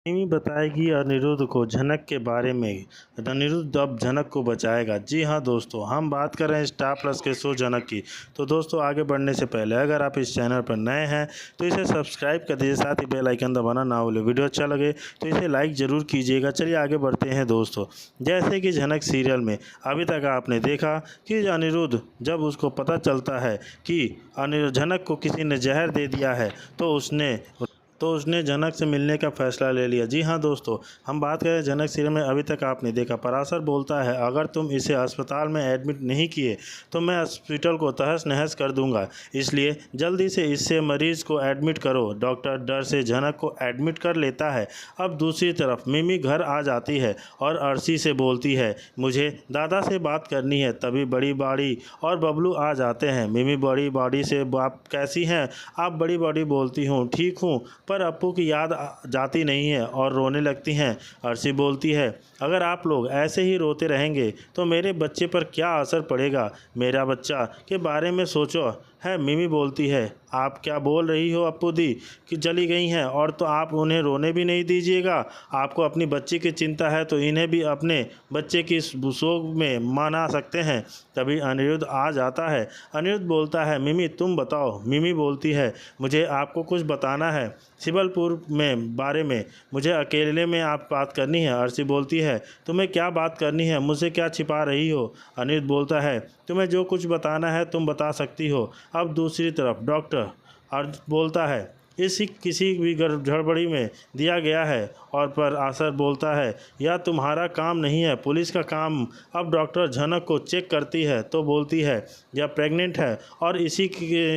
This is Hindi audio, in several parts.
मिमी बताएगी अनिरुद्ध को झनक के बारे में। अनिरुद्ध अब झनक को बचाएगा। जी हाँ दोस्तों, हम बात कर रहे हैं स्टार प्लस के शो झनक की। तो दोस्तों, आगे बढ़ने से पहले अगर आप इस चैनल पर नए हैं तो इसे सब्सक्राइब कर दीजिए, साथ ही बेल आइकन दबाना ना भूलें। वीडियो अच्छा लगे तो इसे लाइक ज़रूर कीजिएगा। चलिए आगे बढ़ते हैं दोस्तों। जैसे कि झनक सीरियल में अभी तक आपने देखा कि अनिरुद्ध जब उसको पता चलता है कि झनक को किसी ने जहर दे दिया है तो उसने झनक से मिलने का फैसला ले लिया। जी हाँ दोस्तों, हम बात करें झनक सीरियल में अभी तक आपने देखा पराशर बोलता है, अगर तुम इसे अस्पताल में एडमिट नहीं किए तो मैं हॉस्पिटल को तहस नहस कर दूंगा, इसलिए जल्दी से इससे मरीज को एडमिट करो। डॉक्टर डर से झनक को एडमिट कर लेता है। अब दूसरी तरफ मिमी घर आ जाती है और अर्शी से बोलती है, मुझे दादा से बात करनी है। तभी बड़ी बाड़ी और बबलू आ जाते हैं। मिमी बड़ी बाड़ी से, आप कैसी हैं? आप बड़ी बाड़ी बोलती हूँ, ठीक हूँ, पर अप्पू की याद जाती नहीं है और रोने लगती हैं। अर्शी बोलती है, अगर आप लोग ऐसे ही रोते रहेंगे तो मेरे बच्चे पर क्या असर पड़ेगा? मेरा बच्चा के बारे में सोचो है। मिमी बोलती है, आप क्या बोल रही हो अप्पू दी कि चली गई हैं और तो आप उन्हें रोने भी नहीं दीजिएगा। आपको अपनी बच्ची की चिंता है तो इन्हें भी अपने बच्चे की शोक में मना सकते हैं। तभी अनिरुद्ध आ जाता है। अनिरुद्ध बोलता है, मिमी तुम बताओ। मिमी बोलती है, मुझे आपको कुछ बताना है शिवलपुर में बारे में, मुझे अकेले में आप बात करनी है। अर्शी बोलती है, तुम्हें क्या बात करनी है? मुझसे क्या छिपा रही हो? अनिरुद्ध बोलता है, तुम्हें जो कुछ बताना है तुम बता सकती हो। अब दूसरी तरफ डॉक्टर अर्ज बोलता है, इसी किसी भी गड़बड़ी में दिया गया है। और पर आसर बोलता है, यह तुम्हारा काम नहीं है, पुलिस का काम। अब डॉक्टर झनक को चेक करती है तो बोलती है, यह प्रेग्नेंट है और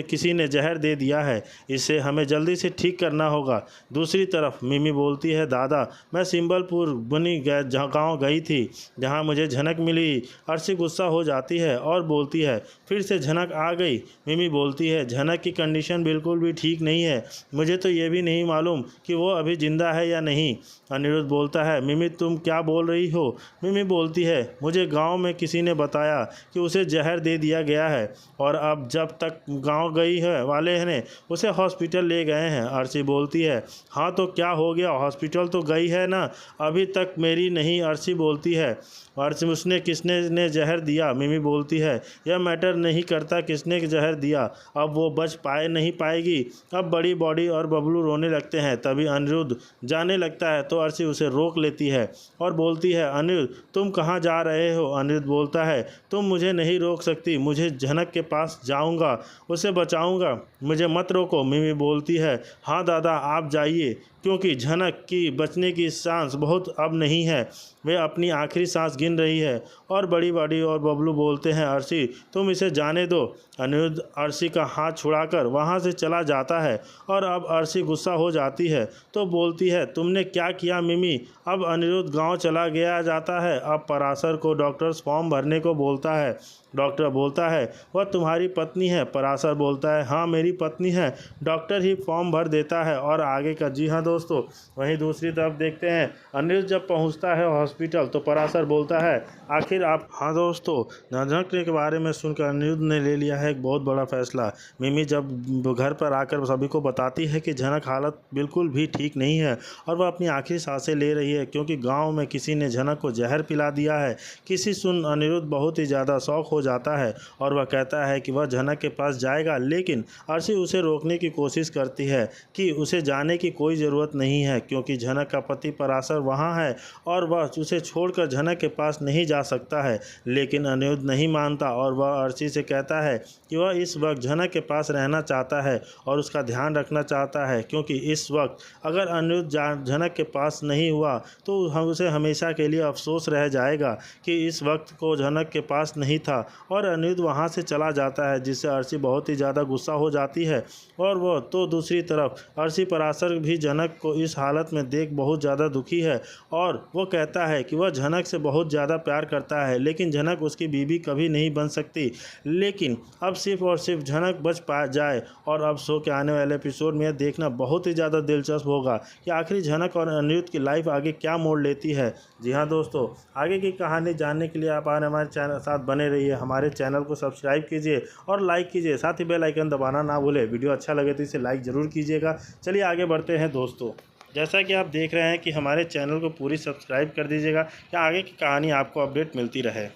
किसी ने जहर दे दिया है, इसे हमें जल्दी से ठीक करना होगा। दूसरी तरफ मिमी बोलती है, दादा मैं सिंबलपुर बनी गाँव गई थी जहाँ मुझे झनक मिली। अर्शी गुस्सा हो जाती है और बोलती है, फिर से झनक आ गई। मिमी बोलती है, झनक की कंडीशन बिल्कुल भी ठीक नहीं है, मुझे तो ये भी नहीं मालूम कि वो अभी जिंदा है या नहीं। अनिरुद्ध बोलता है, मिमी तुम क्या बोल रही हो? मिमी बोलती है, मुझे गांव में किसी ने बताया कि उसे जहर दे दिया गया है और अब जब तक गांव गई है वाले ने उसे हॉस्पिटल ले गए हैं। अर्शी बोलती है, हाँ तो क्या हो गया, हॉस्पिटल तो गई है ना, अभी तक मेरी नहीं। अर्शी बोलती है, अर्शी उसने किसने ने जहर दिया? मिमी बोलती है, यह मैटर नहीं करता किसने जहर दिया, अब वो बच नहीं पाएगी। अब बड़ी बॉडी और बबलू रोने लगते हैं। तभी अनिरुद्ध जाने लगता है तो अर्शी उसे रोक लेती है और बोलती है, अनिरुद्ध तुम कहाँ जा रहे हो? अनिरुद्ध बोलता है, तुम मुझे नहीं रोक सकती, मुझे झनक के पास जाऊंगा, उसे बचाऊंगा, मुझे मत रोको। मिमी बोलती है, हाँ दादा आप जाइए, क्योंकि झनक की बचने की सांस बहुत अब नहीं है, वे अपनी आखिरी सांस गिन रही है। और बड़ी बाड़ी और बबलू बोलते हैं, अर्शी तुम इसे जाने दो। अनिरुद्ध अर्शी का हाथ छुड़ाकर वहां से चला जाता है और अब अर्शी गुस्सा हो जाती है तो बोलती है, तुमने क्या किया मिमी? अब अनिरुद्ध गांव चला गया जाता है। अब पराशर को डॉक्टर फॉर्म भरने को बोलता है। डॉक्टर बोलता है, वह तुम्हारी पत्नी है? पराशर बोलता है, हाँ मेरी पत्नी है। डॉक्टर ही फॉर्म भर देता है और आगे का। जी हाँ दोस्तों, वहीं दूसरी तरफ देखते हैं, अनिरुद्ध जब पहुंचता है हॉस्पिटल तो पराशर बोलता है, आखिर आप। हाँ दोस्तों, झनक के बारे में सुनकर अनिरुद्ध ने ले लिया है एक बहुत बड़ा फैसला। मिमी जब घर पर आकर सभी को बताती है कि झनक हालत बिल्कुल भी ठीक नहीं है और वह अपनी आखिरी सांसें ले रही है, क्योंकि गाँव में किसी ने झनक को जहर पिला दिया है। किसी सुन अनिरुद्ध बहुत ही ज़्यादा शौक हो जाता है और वह कहता है कि वह झनक के पास जाएगा, लेकिन अर्शी उसे रोकने की कोशिश करती है कि उसे जाने की कोई ज़रूरत नहीं है, क्योंकि झनक का पति पराशर वहाँ है और वह उसे छोड़कर झनक के पास नहीं जा सकता है। लेकिन अनिरुद्ध नहीं मानता और वह अर्शी से कहता है कि वह इस वक्त झनक के पास रहना चाहता है और उसका ध्यान रखना चाहता है, क्योंकि इस वक्त अगर अनिरुद्ध झनक के पास नहीं हुआ तो उसे हमेशा के लिए अफसोस रह जाएगा कि इस वक्त को झनक के पास नहीं था। और अनिरुद्ध वहाँ से चला जाता है, जिससे अर्शी बहुत ही ज़्यादा गुस्सा हो जाती है। और वह तो दूसरी तरफ अर्शी पराशर भी झनक को इस हालत में देख बहुत ज़्यादा दुखी है और वो कहता है कि वह झनक से बहुत ज़्यादा प्यार करता है, लेकिन झनक उसकी बीवी कभी नहीं बन सकती। लेकिन अब सिर्फ और सिर्फ झनक बच पा जाए। और अब शो के आने वाले एपिसोड में देखना बहुत ही ज़्यादा दिलचस्प होगा कि आखिर झनक और अनिरुद्ध की लाइफ आगे क्या मोड़ लेती है। जी हाँ दोस्तों, आगे की कहानी जानने के लिए आप हमारे चैनल साथ बने रहिए। हमारे चैनल को सब्सक्राइब कीजिए और लाइक कीजिए, साथ ही बेल आइकन दबाना ना भूलें। वीडियो अच्छा लगे तो इसे लाइक ज़रूर कीजिएगा। चलिए आगे बढ़ते हैं दोस्तों। जैसा कि आप देख रहे हैं कि हमारे चैनल को पूरी सब्सक्राइब कर दीजिएगा, या आगे की कहानी आपको अपडेट मिलती रहे।